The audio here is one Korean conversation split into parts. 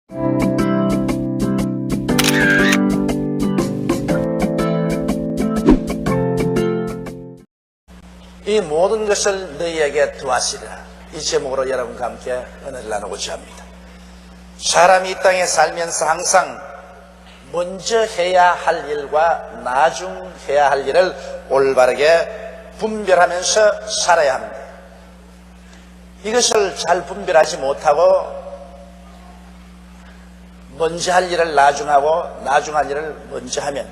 이 모든 것을 너희에게 도하시리라. 이 제목으로 여러분과 함께 은혜를 나누고자 합니다. 사람이 이 땅에 살면서 항상 먼저 해야 할 일과 나중 해야 할 일을 올바르게 분별하면서 살아야 합니다. 이것을 잘 분별하지 못하고 먼저 할 일을 나중 하고 나중 할 일을 먼저 하면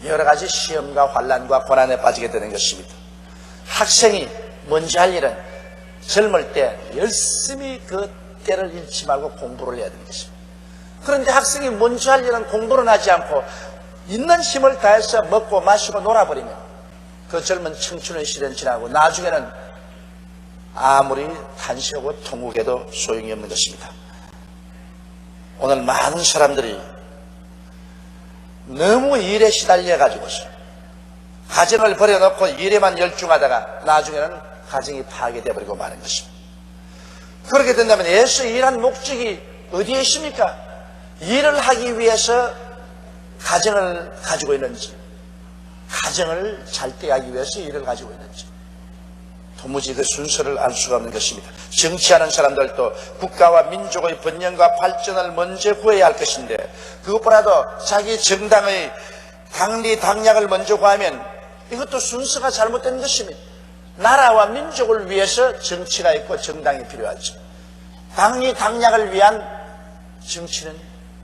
여러 가지 시험과 환난과 고난에 빠지게 되는 것입니다. 학생이 먼저 할 일은 젊을 때 열심히 그 때를 잃지 말고 공부를 해야 되는 것입니다. 그런데 학생이 먼저 할 일은 공부를 하지 않고 있는 힘을 다해서 먹고 마시고 놀아버리면 그 젊은 청춘의 시대는 지나고 나중에는 아무리 탄식하고 통곡해도 소용이 없는 것입니다. 오늘 많은 사람들이 너무 일에 시달려가지고서 가정을 버려놓고 일에만 열중하다가 나중에는 가정이 파괴되어버리고 마는 것입니다. 그렇게 된다면 예수 일한 목적이 어디에 있습니까? 일을 하기 위해서 가정을 가지고 있는지, 가정을 잘 떼하기 위해서 일을 가지고 있는지 도무지 그 순서를 알 수가 없는 것입니다. 정치하는 사람들도 국가와 민족의 번영과 발전을 먼저 구해야 할 것인데 그것보다도 자기 정당의 당리 당략을 먼저 구하면 이것도 순서가 잘못된 것입니다. 나라와 민족을 위해서 정치가 있고 정당이 필요하죠. 당리 당략을 위한 정치는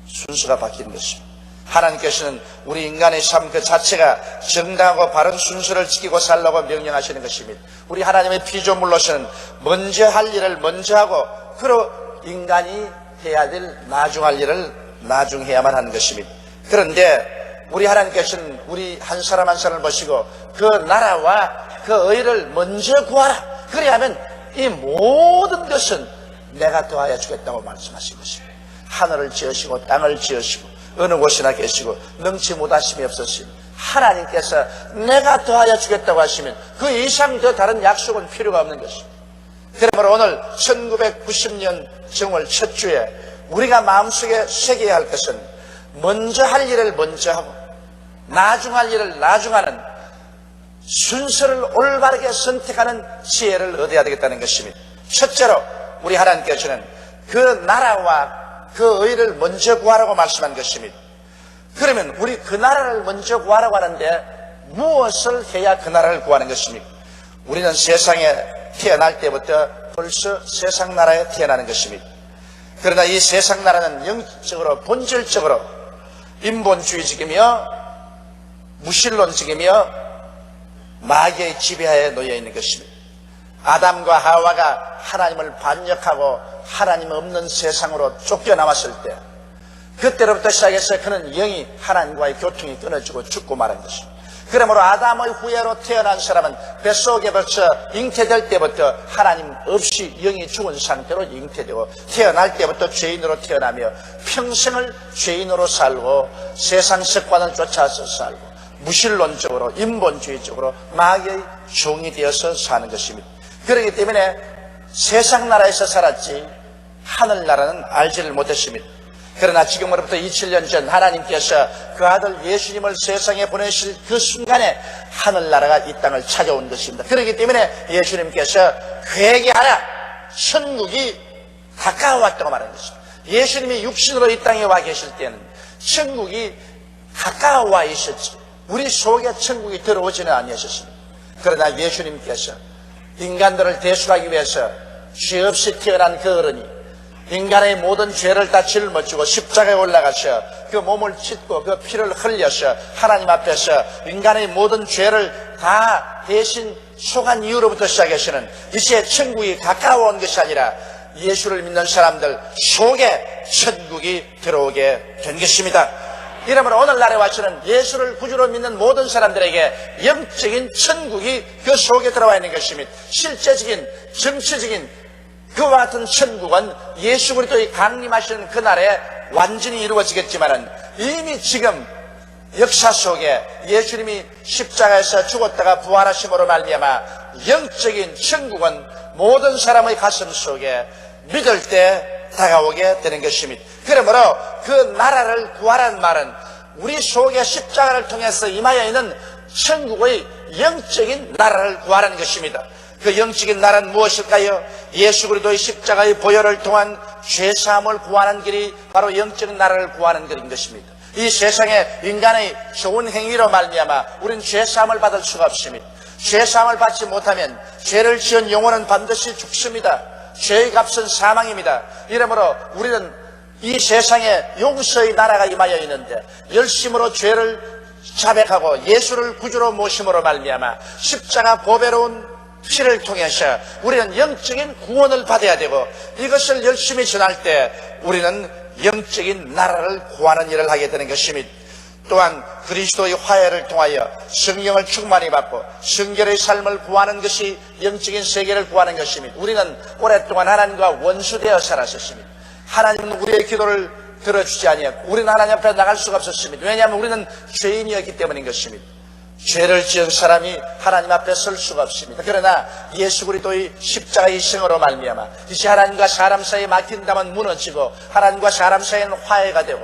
순서가 바뀌는 것입니다. 하나님께서는 우리 인간의 삶 그 자체가 정당하고 바른 순서를 지키고 살라고 명령하시는 것입니다. 우리 하나님의 피조물로서는 먼저 할 일을 먼저 하고 그로 인간이 해야 될 나중 할 일을 나중 해야만 하는 것입니다. 그런데 우리 하나님께서는 우리 한 사람 한 사람을 보시고 그 나라와 그 의를 먼저 구하라. 그래야면 이 모든 것은 내가 더하여 주겠다고 말씀하신 것입니다. 하늘을 지으시고 땅을 지으시고 어느 곳이나 계시고 능치 못하심이 없으신 하나님께서 내가 더하여 주겠다고 하시면 그 이상 더 다른 약속은 필요가 없는 것입니다. 그러므로 오늘 1990년 정월 첫 주에 우리가 마음속에 새겨야 할 것은 먼저 할 일을 먼저 하고 나중 할 일을 나중하는 순서를 올바르게 선택하는 지혜를 얻어야 되겠다는 것입니다. 첫째로 우리 하나님께서는 그 나라와 그 의를 먼저 구하라고 말씀한 것입니다. 그러면 우리 그 나라를 먼저 구하라고 하는데 무엇을 해야 그 나라를 구하는 것입니까? 우리는 세상에 태어날 때부터 벌써 세상 나라에 태어나는 것입니다. 그러나 이 세상 나라는 영적으로 본질적으로 인본주의적이며 무신론적이며 마귀의 지배하에 놓여 있는 것입니다. 아담과 하와가 하나님을 반역하고 하나님 없는 세상으로 쫓겨나왔을 때 그때로부터 시작해서 그는 영이 하나님과의 교통이 끊어지고 죽고 말한 것입니다. 그러므로 아담의 후예로 태어난 사람은 뱃속에 벌써 잉태될 때부터 하나님 없이 영이 죽은 상태로 잉태되고 태어날 때부터 죄인으로 태어나며 평생을 죄인으로 살고 세상 습관을 쫓아서 살고 무신론적으로 인본주의적으로 마귀의 종이 되어서 사는 것입니다. 그렇기 때문에 세상 나라에서 살았지 하늘나라는 알지를 못했습니다. 그러나 지금으로부터 2000년 전 하나님께서 그 아들 예수님을 세상에 보내실 그 순간에 하늘나라가 이 땅을 찾아온 것입니다. 그렇기 때문에 예수님께서 회개하라, 천국이 가까워왔다고 말하는 것입니다. 예수님이 육신으로 이 땅에 와 계실 때는 천국이 가까워와 있었지 우리 속에 천국이 들어오지는 아니하셨습니다. 그러나 예수님께서 인간들을 대속하기 위해서 죄 없이 태어난 그 어른이 인간의 모든 죄를 다 짊어지고 십자가에 올라가셔 그 몸을 찢고 그 피를 흘려서 하나님 앞에서 인간의 모든 죄를 다 대신 속한 이후로부터 시작해서는 이제 천국이 가까워온 것이 아니라 예수를 믿는 사람들 속에 천국이 들어오게 된 것입니다. 이러므로 오늘날에 와서는 예수를 구주로 믿는 모든 사람들에게 영적인 천국이 그 속에 들어와 있는 것입니다. 실제적인 정치적인 그와 같은 천국은 예수 그리스도의 강림하시는 그날에 완전히 이루어지겠지만은 이미 지금 역사 속에 예수님이 십자가에서 죽었다가 부활하심으로 말미암아 영적인 천국은 모든 사람의 가슴 속에 믿을 때 다가오게 되는 것입니다. 그러므로 그 나라를 구하라는 말은 우리 속에 십자가를 통해서 임하여 있는 천국의 영적인 나라를 구하라는 것입니다. 그 영적인 나라는 무엇일까요? 예수 그리스도의 십자가의 보혈을 통한 죄사함을 구하는 길이 바로 영적인 나라를 구하는 길인 것입니다. 이 세상에 인간의 좋은 행위로 말미암아 우리는 죄사함을 받을 수가 없습니다. 죄사함을 받지 못하면 죄를 지은 영혼은 반드시 죽습니다. 죄의 값은 사망입니다. 이러므로 우리는 이 세상에 용서의 나라가 임하여 있는데 열심으로 죄를 자백하고 예수를 구주로 모심으로 말미암아 십자가 보배로운 피를 통해서 우리는 영적인 구원을 받아야 되고, 이것을 열심히 전할 때 우리는 영적인 나라를 구하는 일을 하게 되는 것입니다. 또한 그리스도의 화해를 통하여 성령을 충만히 받고 성결의 삶을 구하는 것이 영적인 세계를 구하는 것입니다. 우리는 오랫동안 하나님과 원수되어 살았었습니다. 하나님은 우리의 기도를 들어주지 아니했고 우리는 하나님 앞에 나갈 수가 없었습니다. 왜냐하면 우리는 죄인이었기 때문인 것입니다. 죄를 지은 사람이 하나님 앞에 설 수가 없습니다. 그러나 예수 그리스도의 십자가의 생으로 말미암아 이제 하나님과 사람 사이에 막힌 담은 무너지고 하나님과 사람 사이에는 화해가 되고,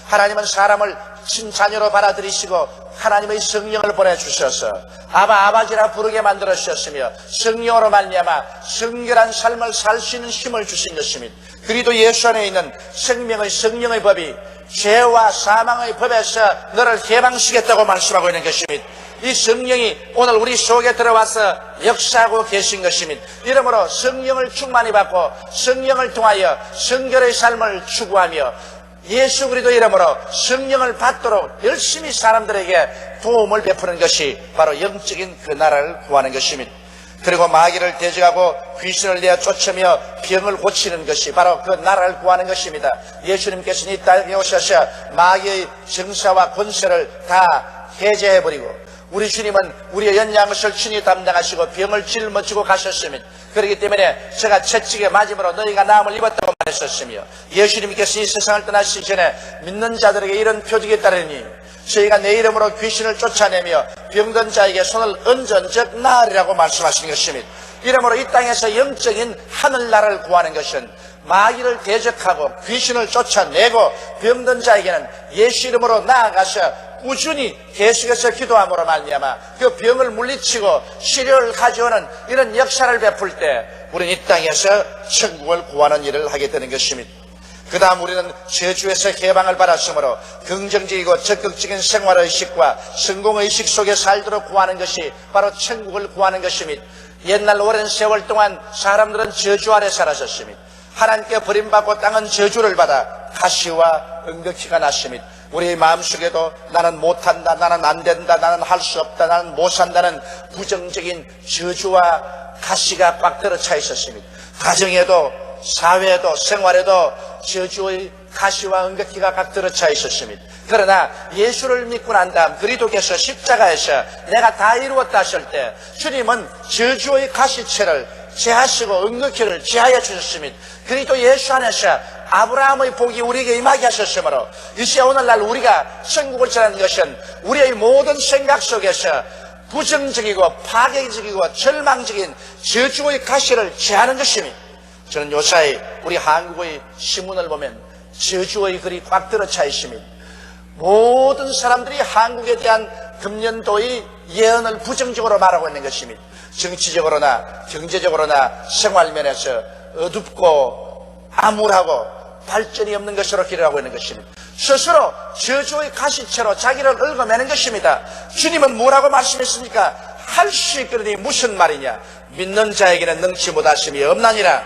하나님은 사람을 친자녀로 받아들이시고 하나님의 성령을 보내주셔서 아버지라 부르게 만들어 주셨으며 성령으로 말미암아 성결한 삶을 살 수 있는 힘을 주신 것입니다. 그리도 예수 안에 있는 생명의 성령의 법이 죄와 사망의 법에서 너를 해방시켰다고 말씀하고 있는 것입니다. 이 성령이 오늘 우리 속에 들어와서 역사하고 계신 것입니다. 이러므로 성령을 충만히 받고 성령을 통하여 성결의 삶을 추구하며 예수 그리스도 이름으로 성령을 받도록 열심히 사람들에게 도움을 베푸는 것이 바로 영적인 그 나라를 구하는 것입니다. 그리고 마귀를 대적하고 귀신을 내어 쫓으며 병을 고치는 것이 바로 그 나라를 구하는 것입니다. 예수님께서는 이 땅에 오셔서 마귀의 정사와 권세를 다 해제해버리고 우리 주님은 우리의 연약한 것을 친히 담당하시고 병을 짊어지고 가셨습니다. 그렇기 때문에 제가 채찍에 맞음으로 너희가 나음을 입었다고 말했었으며, 예수님께서 이 세상을 떠나시기 전에 믿는 자들에게 이런 표적이 따르니 저희가 내 이름으로 귀신을 쫓아내며 병든 자에게 손을 얹은 즉 나으리라고 말씀하시는 것입니다. 이러므로 이 땅에서 영적인 하늘나라를 구하는 것은 마귀를 대적하고 귀신을 쫓아내고 병든 자에게는 예수 이름으로 나아가서 꾸준히 계속해서 기도함으로 말미암아 그 병을 물리치고 치료를 가져오는 이런 역사를 베풀 때 우리는 이 땅에서 천국을 구하는 일을 하게 되는 것입니다. 그 다음 우리는 저주에서 해방을 받았으므로 긍정적이고 적극적인 생활의식과 성공의식 속에 살도록 구하는 것이 바로 천국을 구하는 것입니다. 옛날 오랜 세월 동안 사람들은 저주 아래 살았었습니다. 하나님께 버림받고 땅은 저주를 받아 가시와 응격기가 났습니다. 우리의 마음속에도 나는 못한다, 나는 안된다, 나는 할 수 없다, 나는 못산다는 부정적인 저주와 가시가 꽉 들어차 있었습니다. 가정에도 사회에도 생활에도 저주의 가시와 응격기가 꽉 들어차 있었습니다. 그러나 예수를 믿고 난 다음 그리스도께서 십자가에서 내가 다 이루었다 하실 때 주님은 저주의 가시체를 제하시고 응격기를 제하여 주셨습니다. 그리스도 예수 안에서 아브라함의 복이 우리에게 임하게 하셨으므로 이제 오늘날 우리가 천국을 전하는 것은 우리의 모든 생각 속에서 부정적이고 파괴적이고 절망적인 저주의 가시를 제하는 것입니다. 저는 요사이 우리 한국의 신문을 보면 저주의 글이 꽉 들어차 있습니다. 모든 사람들이 한국에 대한 금년도의 예언을 부정적으로 말하고 있는 것입니다. 정치적으로나 경제적으로나 생활면에서 어둡고 암울하고 발전이 없는 것으로 기록하고 있는 것입니다. 스스로 저주의 가시체로 자기를 얽어매는 것입니다. 주님은 뭐라고 말씀했습니까? 할 수 있거니 무슨 말이냐? 믿는 자에게는 능치 못하심이 없나니라.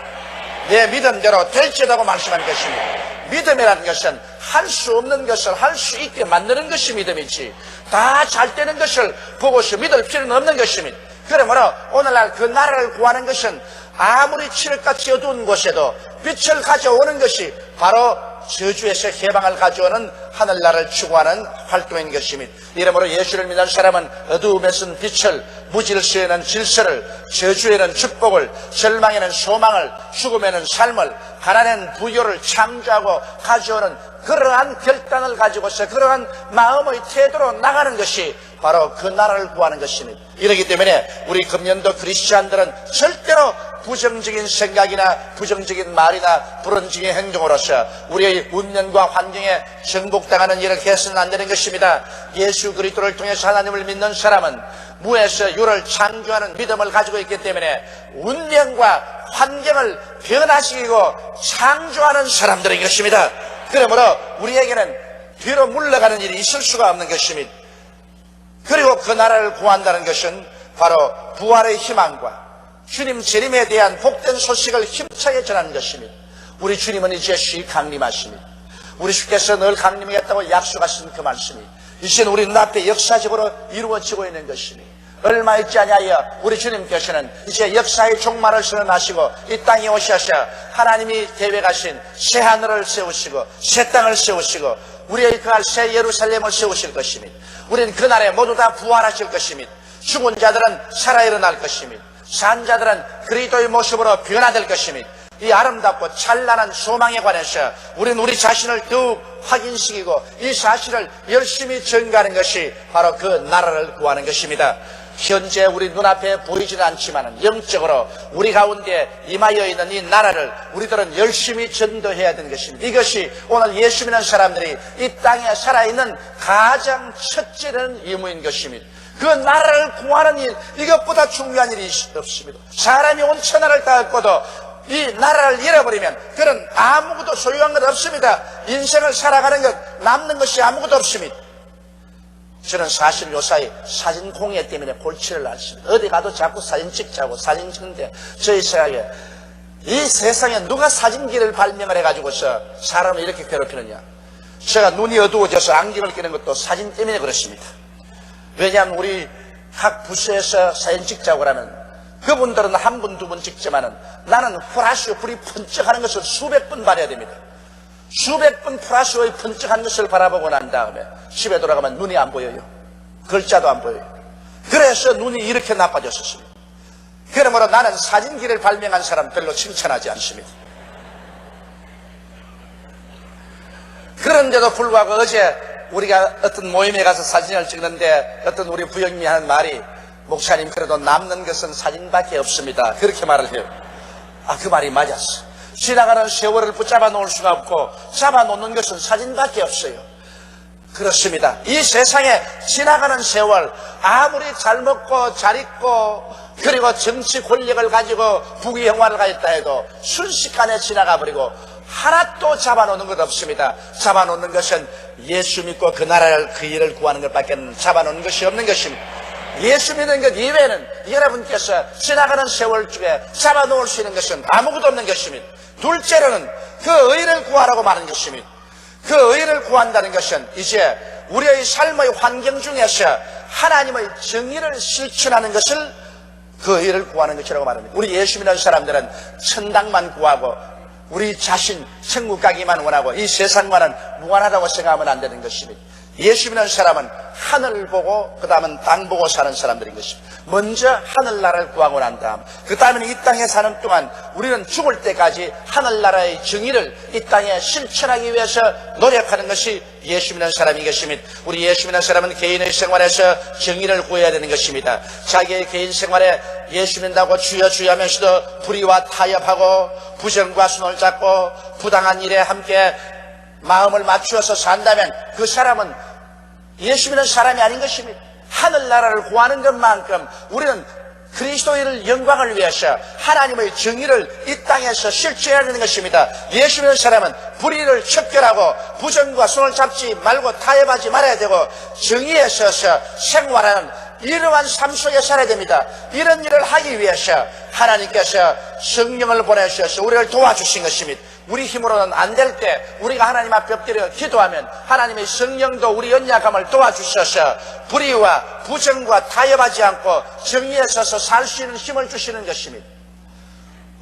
내 믿음대로 될지다고 말씀한 것입니다. 믿음이라는 것은 할 수 없는 것을 할 수 있게 만드는 것이 믿음이지 다 잘 되는 것을 보고서 믿을 필요는 없는 것입니다. 그러므로 오늘날 그 나라를 구하는 것은 아무리 칠흑같이 어두운 곳에도 빛을 가져오는 것이 바로 저주에서 해방을 가져오는 하늘나라를 추구하는 활동인 것입니다. 이러므로 예수를 믿는 사람은 어두움에서는 빛을, 무질서에는 질서를, 저주에는 축복을, 절망에는 소망을, 죽음에는 삶을, 가난에는 부요를 창조하고 가져오는 그러한 결단을 가지고서 그러한 마음의 태도로 나가는 것이 바로 그 나라를 구하는 것입니다. 이렇기 때문에 우리 금년도 크리스찬들은 절대로 부정적인 생각이나 부정적인 말이나 불온적인 행동으로서 우리의 운명과 환경에 정복당하는 일을 해서는 안 되는 것입니다. 예수 그리스도를 통해서 하나님을 믿는 사람은 무에서 유를 창조하는 믿음을 가지고 있기 때문에 운명과 환경을 변화시키고 창조하는 사람들인 것입니다. 그러므로 우리에게는 뒤로 물러가는 일이 있을 수가 없는 것입니다. 그리고 그 나라를 구한다는 것은 바로 부활의 희망과 주님 재림에 대한 복된 소식을 힘차게 전하는 것입니다. 우리 주님은 이제 쉬 강림하십니다. 우리 주께서 늘 강림하겠다고 약속하신 그 말씀이 이제 우리 눈앞에 역사적으로 이루어지고 있는 것입니다. 얼마 있지 아니하여 우리 주님께서는 이제 역사의 종말을 선언하시고 이 땅에 오셔서 하나님이 계획하신 새 하늘을 세우시고 새 땅을 세우시고 우리의 그할 새 예루살렘을 세우실 것입니다. 우리는 그날에 모두 다 부활하실 것입니다. 죽은 자들은 살아 일어날 것입니다. 산 자들은 그리스도의 모습으로 변화될 것입니다. 이 아름답고 찬란한 소망에 관해서 우리는 우리 자신을 더욱 확인시키고 이 사실을 열심히 전가하는 것이 바로 그 나라를 구하는 것입니다. 현재 우리 눈앞에 보이지는 않지만 영적으로 우리 가운데 임하여 있는 이 나라를 우리들은 열심히 전도해야 되는 것입니다. 이것이 오늘 예수 믿는 사람들이 이 땅에 살아있는 가장 첫째는 의무인 것입니다. 그 나라를 구하는 일, 이것보다 중요한 일이 없습니다. 사람이 온 천하를 다 얻고도 이 나라를 잃어버리면 그는 아무것도 소유한 것 없습니다. 인생을 살아가는 것, 남는 것이 아무것도 없습니다. 저는 사실 요사이 사진 공예 때문에 골치를 앓습니다. 어디 가도 자꾸 사진 찍자고 사진 찍는데 저희 생각에 이 세상에 누가 사진기를 발명을 해가지고서 사람을 이렇게 괴롭히느냐. 제가 눈이 어두워져서 안경을 끼는 것도 사진 때문에 그렇습니다. 왜냐하면 우리 각 부서에서 사진 찍자고 하면 그분들은 한 분, 두 분 찍지만은 나는 플라시오 불이 번쩍하는 것을 수백 번 봐야 됩니다. 수백 번 플라시오의 번쩍한 것을 바라보고 난 다음에 집에 돌아가면 눈이 안 보여요. 글자도 안 보여요. 그래서 눈이 이렇게 나빠졌었습니다. 그러므로 나는 사진기를 발명한 사람 별로 칭찬하지 않습니다. 그런데도 불구하고 어제 우리가 어떤 모임에 가서 사진을 찍는데 어떤 우리 부형님이 하는 말이 목사님 그래도 남는 것은 사진밖에 없습니다. 그렇게 말을 해요. 그 말이 맞았어. 지나가는 세월을 붙잡아 놓을 수가 없고 잡아놓는 것은 사진밖에 없어요. 그렇습니다. 이 세상에 지나가는 세월 아무리 잘 먹고 잘 입고 그리고 정치 권력을 가지고 부귀영화를 가졌다 해도 순식간에 지나가 버리고 하나도 잡아놓는 것 없습니다. 잡아놓는 것은 예수 믿고 그 나라를 그 일을 구하는 것밖에 잡아놓는 것이 없는 것입니다. 예수 믿는 것 이외에는 여러분께서 지나가는 세월 중에 잡아놓을 수 있는 것은 아무것도 없는 것입니다. 둘째로는 그 의를 구하라고 말하는 것입니다. 그 의를 구한다는 것은 이제 우리의 삶의 환경 중에서 하나님의 정의를 실천하는 것을 그 의를 구하는 것이라고 말합니다. 우리 예수 믿는 사람들은 천당만 구하고 우리 자신 천국 가기만 원하고 이 세상과는 무관하다고 생각하면 안 되는 것입니다. 예수 믿는 사람은 하늘을 보고 그 다음은 땅 보고 사는 사람들인 것입니다. 먼저 하늘나라를 구하고 난 다음 그 다음에 이 땅에 사는 동안 우리는 죽을 때까지 하늘나라의 정의를 이 땅에 실천하기 위해서 노력하는 것이 예수 믿는 사람인 것입니다. 우리 예수 믿는 사람은 개인의 생활에서 정의를 구해야 되는 것입니다. 자기의 개인 생활에 예수 믿는다고 주여 주여 하면서도 불의와 타협하고 부정과 손을 잡고 부당한 일에 함께 마음을 맞추어서 산다면 그 사람은 예수 믿는 사람이 아닌 것입니다. 하늘나라를 구하는 것만큼 우리는 그리스도의 영광을 위해서 하나님의 정의를 이 땅에서 실천해야 되는 것입니다. 예수 믿는 사람은 불의를 척결하고 부정과 손을 잡지 말고 타협하지 말아야 되고 정의에 서서 생활하는 이러한 삶 속에 살아야 됩니다. 이런 일을 하기 위해서 하나님께서 성령을 보내셔서 우리를 도와주신 것입니다. 우리 힘으로는 안 될 때 우리가 하나님 앞에 엎드려 기도하면 하나님의 성령도 우리 연약함을 도와주셔서 불의와 부정과 타협하지 않고 정의에 서서 살 수 있는 힘을 주시는 것입니다.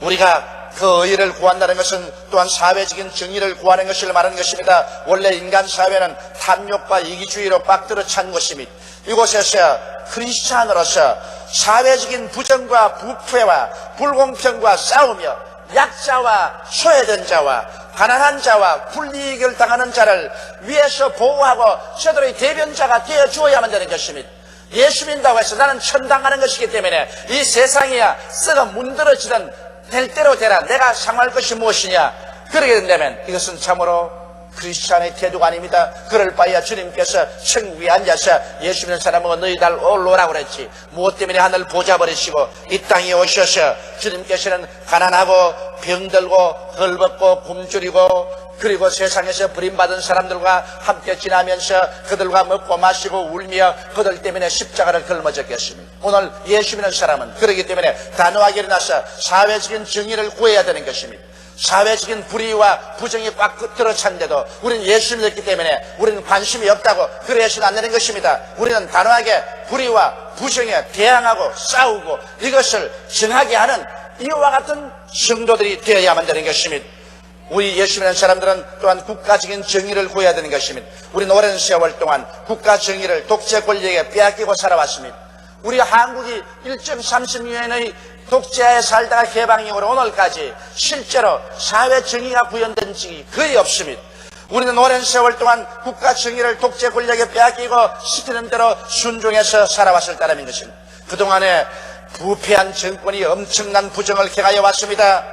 우리가 그 의를 구한다는 것은 또한 사회적인 정의를 구하는 것을 말하는 것입니다. 원래 인간 사회는 탐욕과 이기주의로 빡들어 찬 것입니다. 이곳에서 크리스찬으로서 사회적인 부정과 부패와 불공평과 싸우며 약자와 소외된 자와 가난한 자와 불이익을 당하는 자를 위해서 보호하고 저들의 대변자가 되어 주어야만 되는 것입니다. 예수 믿는다고 해서 나는 천당 가는 것이기 때문에 이 세상이야 썩어 문드러지던 될 대로 되라, 내가 상할 것이 무엇이냐, 그러게 된다면 이것은 참으로 크리스찬의 태도가 아닙니다. 그럴 바에야 주님께서 천국에 앉아서 예수 믿는 사람은 너희 달 올라오라고 그랬지, 무엇 때문에 하늘 보좌버리시고 이 땅에 오셔서 주님께서는 가난하고 병들고 헐벗고 굶주리고 그리고 세상에서 버림받은 사람들과 함께 지나면서 그들과 먹고 마시고 울며 그들 때문에 십자가를 걸머졌겠습니다. 오늘 예수 믿는 사람은 그렇기 때문에 단호하게 일어나서 사회적인 정의를 구해야 되는 것입니다. 사회적인 불의와 부정이 꽉 들어찼는데도 우리는 예수 믿었기 때문에 우리는 관심이 없다고 그래서는 안 되는 것입니다. 우리는 단호하게 불의와 부정에 대항하고 싸우고 이것을 정하게 하는 이와 같은 성도들이 되어야만 되는 것입니다. 우리 예수 믿는 사람들은 또한 국가적인 정의를 구해야 되는 것입니다. 우리는 오랜 세월 동안 국가 정의를 독재 권력에 빼앗기고 살아왔습니다. 우리 한국이 1.30년의 독재하에 살다가 개방 이후로 오늘까지 실제로 사회 정의가 구현된 적이 거의 없습니다. 우리는 오랜 세월 동안 국가 정의를 독재 권력에 빼앗기고 시키는 대로 순종해서 살아왔을 따름인 것입니다. 그동안에 부패한 정권이 엄청난 부정을 행하여 왔습니다.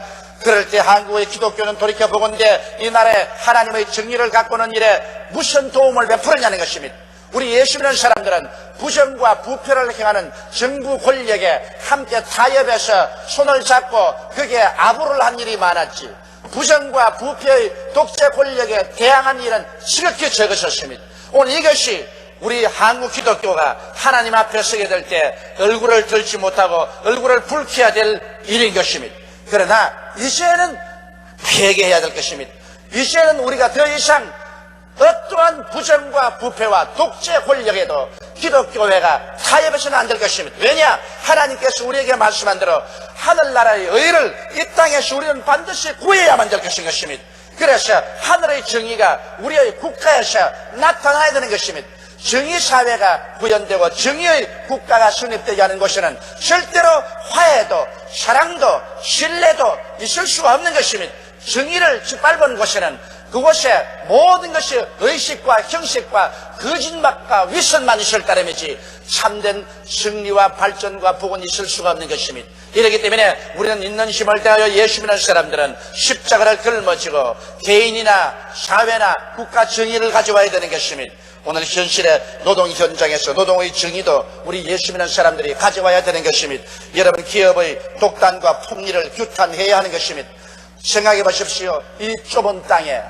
그럴 때 한국의 기독교는 돌이켜보건대 이 나라에 하나님의 정의를 가꾸는 일에 무슨 도움을 베풀었냐는 것입니다. 우리 예수 믿는 사람들은 부정과 부패를 행하는 정부 권력에 함께 타협해서 손을 잡고 그게 아부를 한 일이 많았지, 부정과 부패의 독재 권력에 대항한 일은 지극히 적으셨습니다. 오늘 이것이 우리 한국 기독교가 하나님 앞에 서게 될 때 얼굴을 들지 못하고 얼굴을 붉혀야 될 일인 것입니다. 그러나 이제는 회개해야 될 것입니다. 이제는 우리가 더 이상 어떠한 부정과 부패와 독재 권력에도 기독교회가 타협해서는 안 될 것입니다. 왜냐? 하나님께서 우리에게 말씀한 대로 하늘나라의 의를 이 땅에서 우리는 반드시 구해야만 될 것인 것입니다. 그래서 하늘의 정의가 우리의 국가에서 나타나야 되는 것입니다. 정의사회가 구현되고 정의의 국가가 성립되지 않은 곳에는 절대로 화해도 사랑도 신뢰도 있을 수가 없는 것입니다. 정의를 짓밟은 곳에는 그곳에 모든 것이 의식과 형식과 거짓말과 위선만 있을 따름이지 참된 승리와 발전과 복은 있을 수가 없는 것입니다. 이렇기 때문에 우리는 있는 힘을 다하여 예수 믿는 사람들은 십자가를 걸머지고 개인이나 사회나 국가 정의를 가져와야 되는 것입니다. 오늘 현실의 노동 현장에서 노동의 정의도 우리 예수 믿는 사람들이 가져와야 되는 것입니다. 여러분, 기업의 독단과 폭리를 규탄해야 하는 것입니다. 생각해 보십시오. 이 좁은 땅에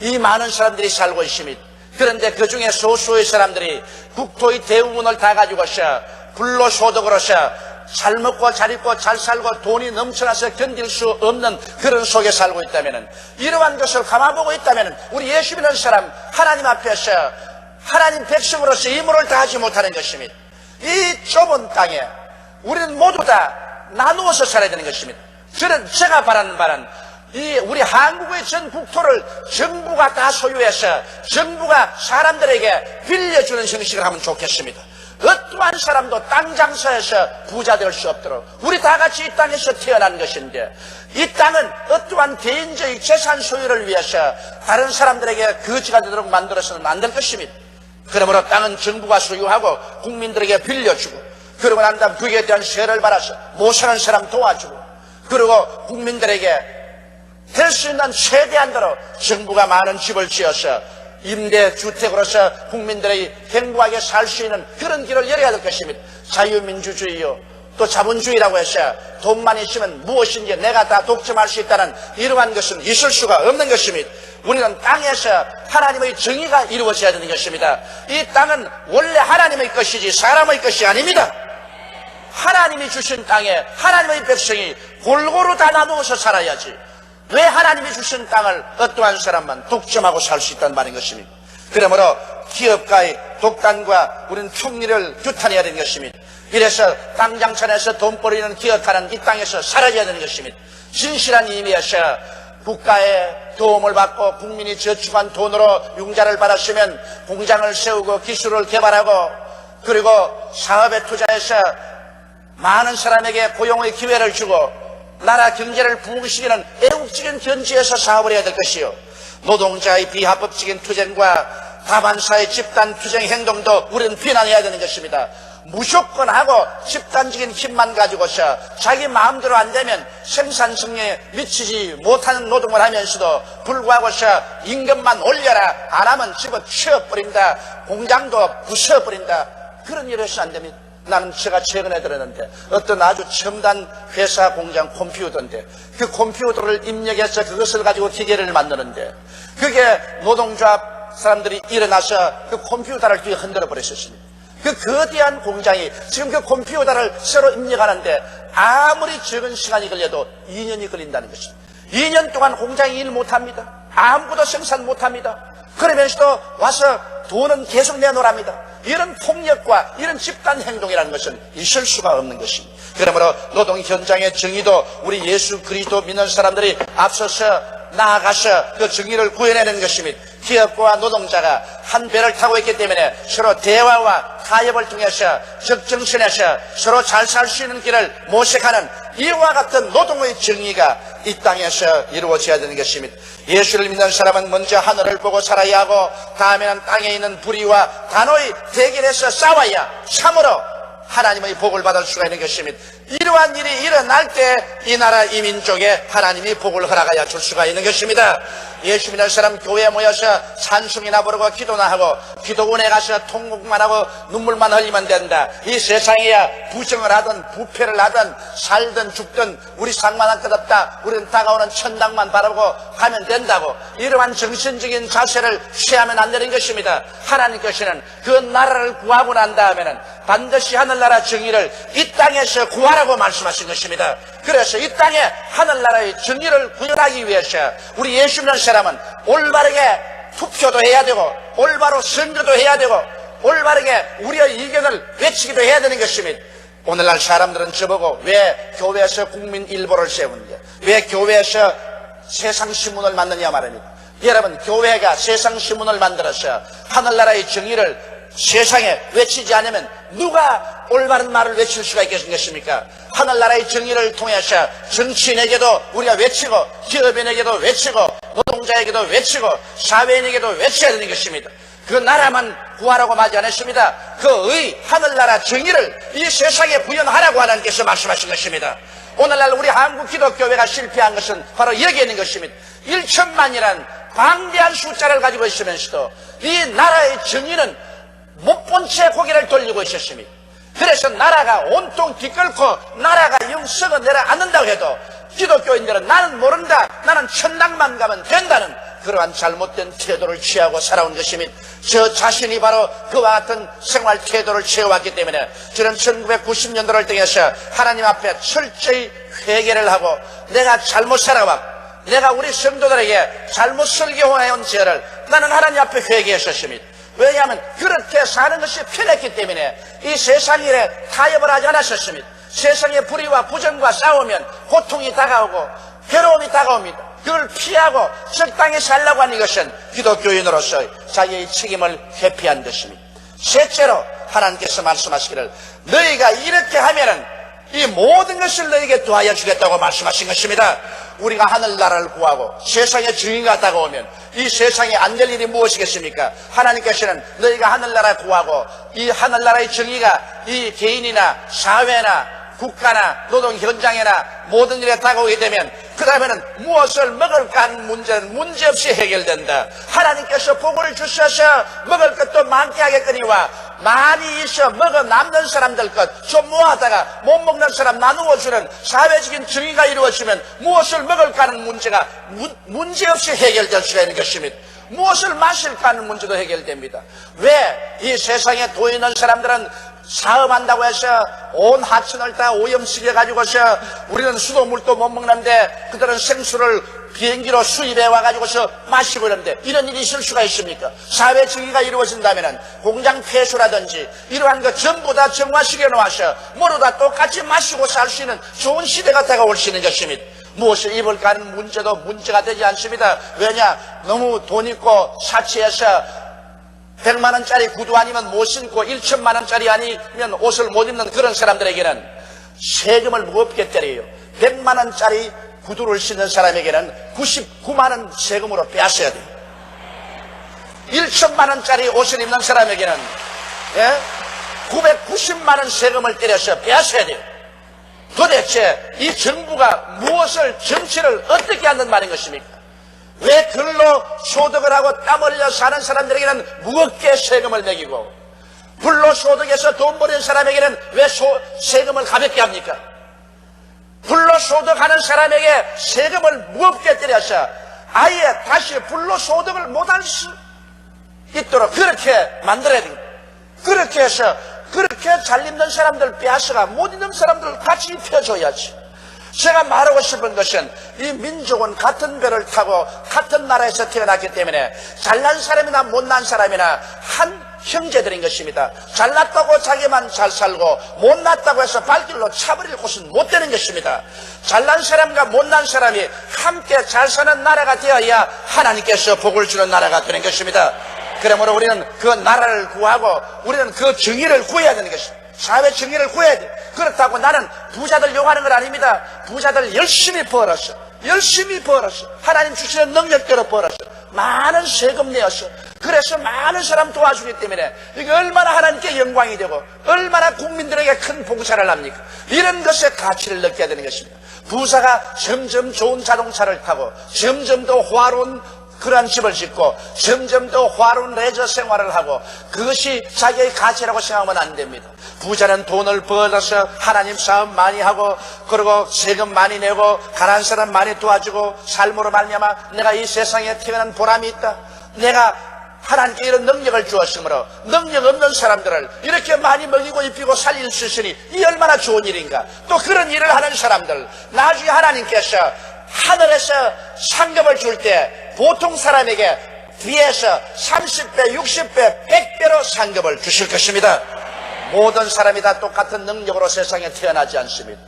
이 많은 사람들이 살고 있습니다. 그런데 그 중에 소수의 사람들이 국토의 대부분을 다 가지고서 불로소득으로서 잘 먹고 잘 입고 잘 살고 돈이 넘쳐나서 견딜 수 없는 그런 속에 살고 있다면, 이러한 것을 감아보고 있다면 우리 예수 믿는 사람 하나님 앞에서 하나님 백성으로서 임무를 다하지 못하는 것입니다. 이 좁은 땅에 우리는 모두 다 나누어서 살아야 되는 것입니다. 저는 제가 바라는 바는 이 우리 한국의 전 국토를 정부가 다 소유해서 정부가 사람들에게 빌려주는 형식을 하면 좋겠습니다. 어떠한 사람도 땅 장사해서 부자 될 수 없도록 우리 다 같이 이 땅에서 태어난 것인데, 이 땅은 어떠한 개인적인 재산 소유를 위해서 다른 사람들에게 거지가 되도록 만들어서는 안 될 것입니다. 그러므로 땅은 정부가 소유하고 국민들에게 빌려주고, 그러고 난 다음 그에 대한 세를 받아서 못 사는 사람 도와주고, 그리고 국민들에게 될 수 있는 최대한대로 정부가 많은 집을 지어서 임대주택으로서 국민들이 행복하게 살 수 있는 그런 길을 열어야 될 것입니다. 자유민주주의요, 또 자본주의라고 해서 돈만 있으면 무엇인지 내가 다 독점할 수 있다는 이러한 것은 있을 수가 없는 것입니다. 우리는 땅에서 하나님의 정의가 이루어져야 되는 것입니다. 이 땅은 원래 하나님의 것이지 사람의 것이 아닙니다. 하나님이 주신 땅에 하나님의 백성이 골고루 다 나누어서 살아야지, 왜 하나님이 주신 땅을 어떠한 사람만 독점하고 살 수 있다는 말인 것입니다. 그러므로 기업가의 독단과 우리는 총리를 규탄해야 되는 것입니다. 이래서 땅 장천에서 돈 벌이는 기업가는 이 땅에서 사라져야 되는 것입니다. 진실한 의미에서 국가의 도움을 받고 국민이 저축한 돈으로 융자를 받았으면 공장을 세우고 기술을 개발하고 그리고 사업에 투자해서 많은 사람에게 고용의 기회를 주고 나라 경제를 부흥시키는 애국적인 견지에서 사업을 해야 될 것이요, 노동자의 비합법적인 투쟁과 다반사의 집단 투쟁 행동도 우리는 비난해야 되는 것입니다. 무조건 하고 집단적인 힘만 가지고서 자기 마음대로 안 되면 생산 성능에 미치지 못하는 노동을 하면서도 불구하고서 임금만 올려라, 안 하면 집어치워버린다, 공장도 부숴버린다, 그런 일을 해서 안 됩니다. 나는 제가 최근에 들었는데 어떤 아주 첨단 회사 공장 컴퓨터인데 그 컴퓨터를 입력해서 그것을 가지고 기계를 만드는데 그게 노동조합 사람들이 일어나서 그 컴퓨터를 뒤에 흔들어 버렸었습니다. 그 거대한 공장이 지금 그 컴퓨터를 새로 입력하는데 아무리 적은 시간이 걸려도 2년이 걸린다는 것입니다. 2년 동안 공장이 일 못합니다. 아무것도 생산 못합니다. 그러면서도 와서 돈은 계속 내놓으랍니다. 이런 폭력과 이런 집단 행동이라는 것은 있을 수가 없는 것입니다. 그러므로 노동 현장의 정의도 우리 예수 그리스도 믿는 사람들이 앞서서 나아가서 그 정의를 구해내는 것입니다. 기업과 노동자가 한 배를 타고 있기 때문에 서로 대화와 타협을 통해서 적정선에서 서로 잘 살 수 있는 길을 모색하는 이와 같은 노동의 정의가 이 땅에서 이루어져야 되는 것입니다. 예수를 믿는 사람은 먼저 하늘을 보고 살아야 하고 다음에는 땅에 있는 불의와 단호히 대결해서 싸워야 참으로 하나님의 복을 받을 수가 있는 것입니다. 이러한 일이 일어날 때 이 나라 이 민족에 하나님이 복을 허락하여 줄 수가 있는 것입니다. 예수 믿는 사람 교회에 모여서 찬송이나 부르고 기도나 하고 기도원에 가서 통곡만 하고 눈물만 흘리면 된다. 이 세상에야 부정을 하든 부패를 하든 살든 죽든 우리 상관할 것 없다. 우리는 다가오는 천당만 바라보고 가면 된다고 이러한 정신적인 자세를 취하면 안 되는 것입니다. 하나님께서는 그 나라를 구하고 난 다음에는 반드시 하늘나라 정의를 이 땅에서 구하라고 말씀하신 것입니다. 그래서 이 땅에 하늘나라의 정의를 구현하기 위해서 우리 예수 믿는 사람은 올바르게 투표도 해야 되고 올바로 선거도 해야 되고 올바르게 우리의 의견을 외치기도 해야 되는 것입니다. 오늘날 사람들은 저보고 왜 교회에서 국민 일보를 세우느냐, 왜 교회에서 세상신문을 만드냐 말합니다. 여러분, 교회가 세상신문을 만들어서 하늘나라의 정의를 세상에 외치지 않으면 누가 올바른 말을 외칠 수가 있겠습니까? 하늘나라의 정의를 통해서 정치인에게도 우리가 외치고 기업인에게도 외치고 노동자에게도 외치고 사회인에게도 외쳐야 되는 것입니다. 그 나라만 구하라고 하지 않았습니다. 그 하늘나라 정의를 이 세상에 구현하라고 하나님께서 말씀하신 것입니다. 오늘날 우리 한국 기독교회가 실패한 것은 바로 여기에 있는 것입니다. 1천만이라는 방대한 숫자를 가지고 있으면서도 이 나라의 정의는 못 본 채 고개를 돌리고 있었습니다. 그래서 나라가 온통 뒤끓고 나라가 영 썩어 내려앉는다고 해도 기독교인들은 나는 모른다, 나는 천당만 가면 된다는 그러한 잘못된 태도를 취하고 살아온 것입니다. 저 자신이 바로 그와 같은 생활 태도를 취해왔기 때문에 저는 1990년도를 통해서 하나님 앞에 철저히 회개를 하고 내가 잘못 살아왔고 내가 우리 성도들에게 잘못 설교해온 죄를 나는 하나님 앞에 회개했었습니다. 왜냐하면 그렇게 사는 것이 편했기 때문에 이 세상 일에 타협을 하지 않았었습니다. 세상의 불의와 부정과 싸우면 고통이 다가오고 괴로움이 다가옵니다. 그걸 피하고 적당히 살라고 하는 것은 기독교인으로서 자기의 책임을 회피한 것입니다. 셋째로 하나님께서 말씀하시기를 너희가 이렇게 하면은 이 모든 것을 너희에게 더하여 주겠다고 말씀하신 것입니다. 우리가 하늘나라를 구하고 세상에 정의가 다가오면 이 세상에 안 될 일이 무엇이겠습니까? 하나님께서는 너희가 하늘나라 구하고 이 하늘나라의 정의가 이 개인이나 사회나 국가나 노동 현장이나 모든 일에 다가오게 되면 그 다음에는 무엇을 먹을까 하는 문제는 문제없이 해결된다. 하나님께서 복을 주셔서 먹을 것도 많게 하겠거니와 많이 있어 먹어 남는 사람들 것 좀 모아다가 못 먹는 사람 나누어 주는 사회적인 정의가 이루어지면 무엇을 먹을까 하는 문제가 문제없이 해결될 수가 있는 것입니다. 무엇을 마실까 하는 문제도 해결됩니다. 왜 이 세상에 돈 있는 사람들은 사업한다고 해서 온 하천을 다 오염시켜가지고서 우리는 수돗물도 못 먹는데 그들은 생수를 비행기로 수입해 와가지고서 마시고 이러는데 이런 일이 있을 수가 있습니까? 사회 정의가 이루어진다면 공장 폐수라든지 이러한 것 전부 다 정화시켜 놓아서 모두 다 똑같이 마시고 살 수 있는 좋은 시대가 다가올 수 있는 것입니다. 무엇을 입을까 하는 문제도 문제가 되지 않습니다. 왜냐? 너무 돈 있고 사치해서 100만 원짜리 구두 아니면 못 신고 1천만 원짜리 아니면 옷을 못 입는 그런 사람들에게는 세금을 무겁게 때려요. 100만 원짜리 구두를 신는 사람에게는 99만 원 세금으로 빼앗아야 돼요. 1천만 원짜리 옷을 입는 사람에게는 990만 원 세금을 때려서 빼앗아야 돼요. 도대체 이 정부가 무엇을, 정치를 어떻게 한단 말인 것입니까? 왜 근로 소득을 하고 땀 흘려 사는 사람들에게는 무겁게 세금을 매기고 불로소득에서 돈 버는 사람에게는 왜 세금을 가볍게 합니까? 불로소득하는 사람에게 세금을 무겁게 때려서 아예 다시 불로소득을 못할 수 있도록 그렇게 만들어야 됩니다. 그렇게 해서 그렇게 잘 입는 사람들 빼앗아가 못 입는 사람들 같이 입혀줘야지. 제가 말하고 싶은 것은 이 민족은 같은 배를 타고 같은 나라에서 태어났기 때문에 잘난 사람이나 못난 사람이나 한 형제들인 것입니다. 잘났다고 자기만 잘 살고 못났다고 해서 발길로 차버릴 곳은 못 되는 것입니다. 잘난 사람과 못난 사람이 함께 잘 사는 나라가 되어야 하나님께서 복을 주는 나라가 되는 것입니다. 그러므로 우리는 그 나라를 구하고 우리는 그 정의를 구해야 되는 것입니다. 사회 정의를 구해야 돼. 그렇다고 나는 부자들 욕하는 건 아닙니다. 부자들 열심히 벌었어. 하나님 주시는 능력대로 벌었어. 많은 세금 내었어. 그래서 많은 사람 도와주기 때문에 이게 얼마나 하나님께 영광이 되고 얼마나 국민들에게 큰 봉사를 합니까? 이런 것의 가치를 느껴야 되는 것입니다. 부자가 점점 좋은 자동차를 타고 점점 더 화로운 그러한 집을 짓고 점점 더 화로운 레저 생활을 하고 그것이 자기의 가치라고 생각하면 안 됩니다. 부자는 돈을 벌어서 하나님 사업 많이 하고 그리고 세금 많이 내고 가난한 사람 많이 도와주고 삶으로 말미암아 내가 이 세상에 태어난 보람이 있다. 내가 하나님께 이런 능력을 주었으므로 능력 없는 사람들을 이렇게 많이 먹이고 입히고 살릴 수 있으니 이 얼마나 좋은 일인가. 또 그런 일을 하는 사람들 나중에 하나님께서 하늘에서 상급을 줄 때 보통 사람에게 비해서 30배, 60배, 100배로 상급을 주실 것입니다. 모든 사람이 다 똑같은 능력으로 세상에 태어나지 않습니다.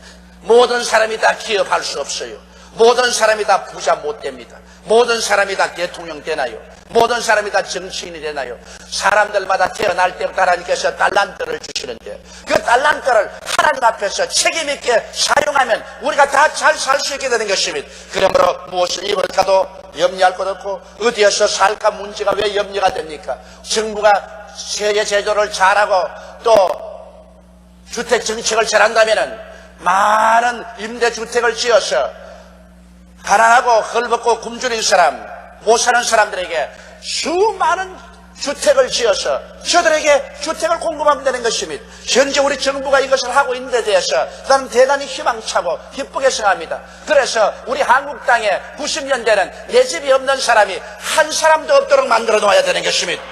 모든 사람이 다 기업할 수 없어요. 모든 사람이 다 부자 못 됩니다. 모든 사람이 다 대통령 되나요? 모든 사람이 다 정치인이 되나요? 사람들마다 태어날 때부터 하나님께서 달란트를 주시는데 그 달란트를 하나님 앞에서 책임 있게 사용하면 우리가 다 잘 살 수 있게 되는 것입니다. 그러므로 무엇을 입을까도 염려할 것 없고 어디에서 살까 문제가 왜 염려가 됩니까? 정부가 세계 제조를 잘하고 또 주택 정책을 잘한다면 많은 임대주택을 지어서 가난하고 헐벗고 굶주린 사람 못 사는 사람들에게 수많은 주택을 지어서 저들에게 주택을 공급하면 되는 것입니다. 현재 우리 정부가 이것을 하고 있는 데 대해서 나는 대단히 희망차고 기쁘게 생각합니다. 그래서 우리 한국 땅에 90년대는 내 집이 없는 사람이 한 사람도 없도록 만들어 놓아야 되는 것입니다.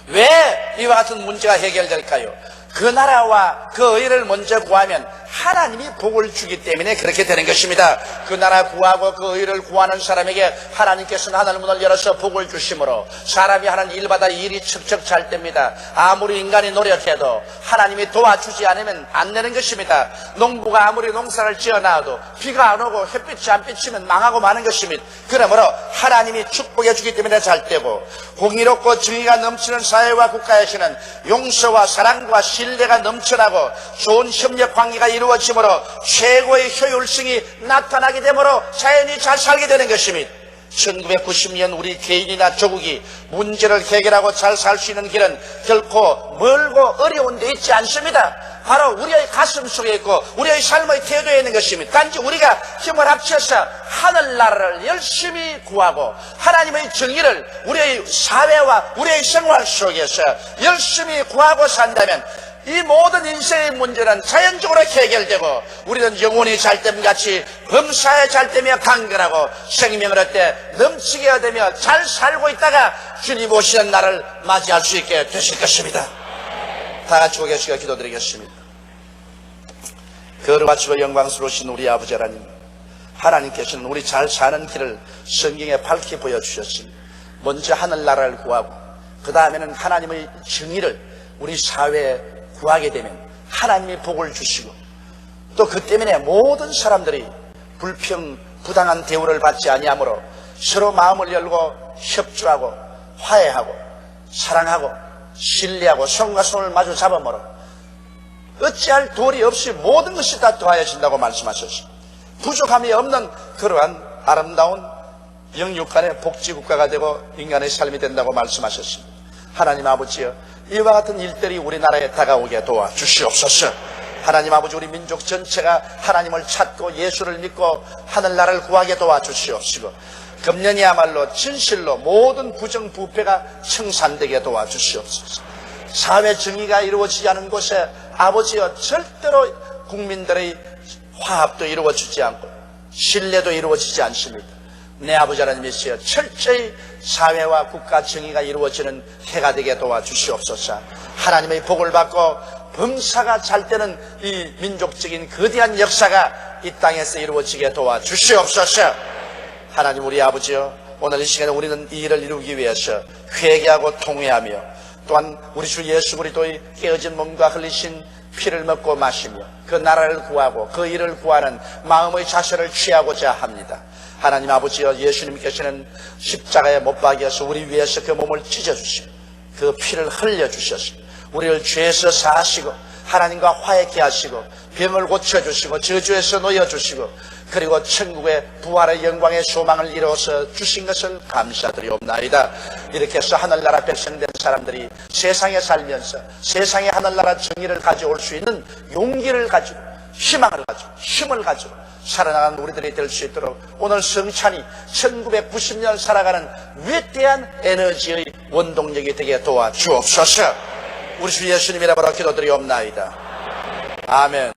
왜 이와 같은 문제가 해결될까요? 그 나라와 그 의를 먼저 구하면 하나님이 복을 주기 때문에 그렇게 되는 것입니다. 그 나라 구하고 그 의를 구하는 사람에게 하나님께서는 하늘 문을 열어서 복을 주심으로 사람이 하는 일마다 일이 척척 잘 됩니다. 아무리 인간이 노력해도 하나님이 도와주지 않으면 안 되는 것입니다. 농부가 아무리 농사를 지어놔도 비가 안 오고 햇빛이 안 비치면 망하고 마는 것입니다. 그러므로 하나님이 축복해 주기 때문에 잘 되고 공의롭고 정의가 넘치는 사회와 국가에서는 용서와 사랑과 신뢰가 넘쳐나고 좋은 협력 관계가 이루어지므로 최고의 효율성이 나타나게 되므로 자연히 잘 살게 되는 것입니다. 1990년 우리 개인이나 조국이 문제를 해결하고 잘 살 수 있는 길은 결코 멀고 어려운 데 있지 않습니다. 바로 우리의 가슴 속에 있고 우리의 삶의 태도에 있는 것입니다. 단지 우리가 힘을 합쳐서 하늘나라를 열심히 구하고 하나님의 정의를 우리의 사회와 우리의 생활 속에서 열심히 구하고 산다면 이 모든 인생의 문제는 자연적으로 해결되고 우리는 영혼이 잘됨같이 범사에 잘되며 강건하고 생명을 얻되 넘치게 얻으며 잘 살고 있다가 주님 오시는 날을 맞이할 수 있게 되실 것입니다. 다 같이 고개시켜 기도드리겠습니다. 거룩하시고 영광스러우신 우리 아버지 하나님, 하나님께서는 우리 잘 사는 길을 성경에 밝히 보여주셨습니다. 먼저 하늘나라를 구하고 그 다음에는 하나님의 정의를 우리 사회에 구하게 되면 하나님이 복을 주시고 또 그 때문에 모든 사람들이 부당한 대우를 받지 아니하므로 서로 마음을 열고 협조하고 화해하고 사랑하고 신뢰하고 손과 손을 마주 잡음으로 어찌할 도리 없이 모든 것이 다 더하여진다고 말씀하셨습니다. 부족함이 없는 그러한 아름다운 영육간의 복지국가가 되고 인간의 삶이 된다고 말씀하셨습니다. 하나님 아버지여, 이와 같은 일들이 우리나라에 다가오게 도와주시옵소서. 하나님 아버지, 우리 민족 전체가 하나님을 찾고 예수를 믿고 하늘나라를 구하게 도와주시옵시고, 금년이야말로 진실로 모든 부정부패가 청산되게 도와주시옵소서. 사회 정의가 이루어지지 않은 곳에 아버지여, 절대로 국민들의 화합도 이루어지지 않고 신뢰도 이루어지지 않습니다. 내 아버지 하나님이시여, 철저히 사회와 국가 정의가 이루어지는 해가 되게 도와주시옵소서. 하나님의 복을 받고 범사가 잘 되는 이 민족적인 거대한 역사가 이 땅에서 이루어지게 도와주시옵소서. 하나님 우리 아버지여, 오늘 이 시간에 우리는 이 일을 이루기 위해서 회개하고 통회하며, 또한 우리 주 예수 그리스도의 깨어진 몸과 흘리신 피를 먹고 마시며 그 나라를 구하고 그 일을 구하는 마음의 자세를 취하고자 합니다. 하나님 아버지여, 예수님께서는 십자가에 못 박여서 우리 위해서 그 몸을 찢어주시고 그 피를 흘려주셔서 우리를 죄에서 사하시고 하나님과 화해케 하시고 병을 고쳐주시고 저주에서 놓여주시고 그리고 천국의 부활의 영광의 소망을 이루어서 주신 것을 감사드리옵나이다. 이렇게 해서 하늘나라 백성된 사람들이 세상에 살면서 세상에 하늘나라 정의를 가져올 수 있는 용기를 가지고 희망을 가지고 힘을 가지고 살아나가는 우리들이 될 수 있도록 오늘 성찬이 1990년 살아가는 위대한 에너지의 원동력이 되게 도와주옵소서. 우리 주 예수님 이름으로 기도드리옵나이다. 아멘.